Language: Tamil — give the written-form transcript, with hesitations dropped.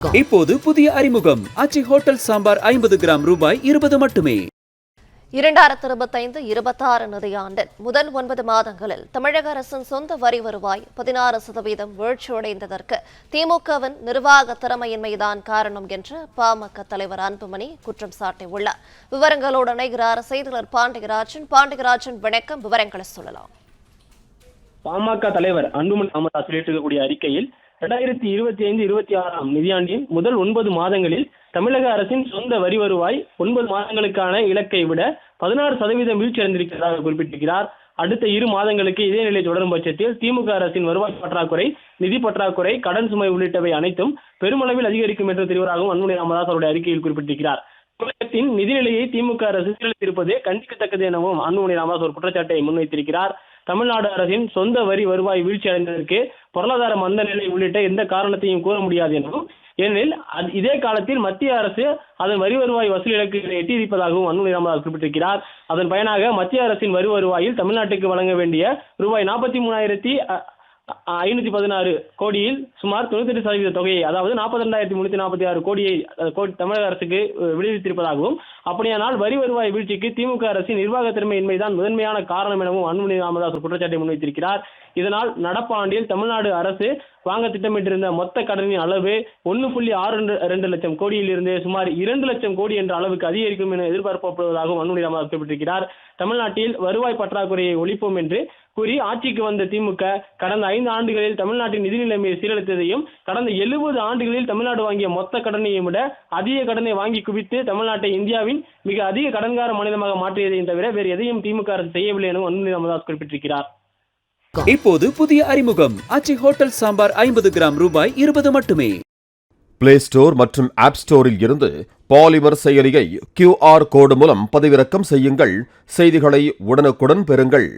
இப்போது புதிய அறிமுகம் ஆச்சி ஹோட்டல் சாம்பார் 50 கிராம் ரூபாய் 20 மட்டுமே. 2025-26 நிதியாண்டில் முதல் 9 மாதங்களில் தமிழக அரசின் சொந்த வரி வருவாய் 16% வீழ்ச்சியடைந்ததற்கு திமுகவின் நிர்வாக திறமையின்மைதான் காரணம் என்று பாமக தலைவர் அன்புமணி குற்றம் சாட்டியுள்ளார். விவரங்களோடு இணைகிறார் செய்தியாளர் பாண்டியராஜன். வணக்கம், விவரங்களை சொல்லலாம். பாமக தலைவர் அன்புமணி ராமதாஸ் வெளியிட்டிருக்கக்கூடிய அறிக்கையில் 2025-26 நிதியாண்டின் முதல் 9 மாதங்களில் தமிழக அரசின் சொந்த வரி வருவாய் 9 மாதங்களுக்கான இலக்கை விட 16% வீழ்ச்சி அடைந்திருக்கிறதாக குறிப்பிட்டிருக்கிறார். அடுத்த 2 மாதங்களுக்கு இதே நிலை தொடரும் பட்சத்தில் திமுக அரசின் வருவாய் பற்றாக்குறை, நிதி பற்றாக்குறை, கடன் சுமை உள்ளிட்டவை அனைத்தும் பெருமளவில் அதிகரிக்கும் என்று தெரிவதாகவும் அன்புமணி ராமதாஸ் அவருடைய அறிக்கையில் குறிப்பிட்டிருக்கிறார். தமிழகத்தின் நிதிநிலையை திமுக அரசு சீரழித்திருப்பதே கண்டிக்கத்தக்கது எனவும் அன்புமணி ராமதாஸ் ஒரு குற்றச்சாட்டை முன்வைத்திருக்கிறார். தமிழ்நாடு அரசின் சொந்த வரி வருவாய் வீழ்ச்சி அடைந்ததற்கு பொருளாதார மந்த நிலை உள்ளிட்ட எந்த காரணத்தையும் கூற முடியாது எனவும், ஏனெனில் இதே காலத்தில் மத்திய அரசு அதன் வரி வருவாய் வசூல் இலக்குகளை எட்டியிருப்பதாகவும் அன்புமணி ராமதாஸ் குறிப்பிட்டிருக்கிறார். அதன் பயனாக மத்திய அரசின் வரி வருவாயில் தமிழ்நாட்டுக்கு வழங்க வேண்டிய ரூபாய் 43,516 கோடியில் சுமார் 98% தொகையை, அதாவது 42,346 கோடியை தமிழக அரசுக்கு விடுவித்திருப்பதாகவும், அப்படியானால் வரி வருவாய் வீழ்ச்சிக்கு திமுக அரசின் நிர்வாக திறமையின்மைதான் முதன்மையான காரணம் எனவும் அன்புமணி ராமதாஸ் குற்றச்சாட்டை முன்வைத்திருக்கிறார். இதனால் நடப்பாண்டில் தமிழ்நாடு அரசு வாங்க திட்டமிட்டிருந்த மொத்த கடனின் அளவு 1.62 லட்சம் கோடியில் இருந்து சுமார் 2 லட்சம் கோடி என்ற அளவுக்கு அதிகரிக்கும் என எதிர்பார்க்கப்படுவதாகவும் அன்புமணி ராமதாஸ் குறிப்பிட்டிருக்கிறார். தமிழ்நாட்டில் வருவாய் பற்றாக்குறையை ஒழிப்போம் என்று கூறி ஆட்சிக்கு வந்த திமுக கடந்த 5 ஆண்டுகளில் தமிழ்நாட்டின் நிதி நிலைமையை சீரழித்ததையும், கடந்த 70 ஆண்டுகளில் தமிழ்நாடு வாங்கிய மொத்த கடனையும் விட அதிக கடனை வாங்கி குவித்து தமிழ்நாட்டை இந்தியாவின் மிக அதிக கடன்கார மாநிலமாக மாற்றியதையும் தவிர வேறு எதையும் திமுக அரசு செய்யவில்லை எனவும் அன்புமணி ராமதாஸ் குறிப்பிட்டிருக்கிறார். இப்போது புதிய அறிமுகம் ஆச்சி ஹோட்டல் சாம்பார் 50 கிராம் ரூபாய் 20 மட்டுமே. பிளே ஸ்டோர் மற்றும் ஆப் ஸ்டோரில் இருந்து பாலிமர் செயலியை QR கோடு மூலம் பதிவிறக்கம் செய்யுங்கள். செய்திகளை உடனுக்குடன் பெறுங்கள்.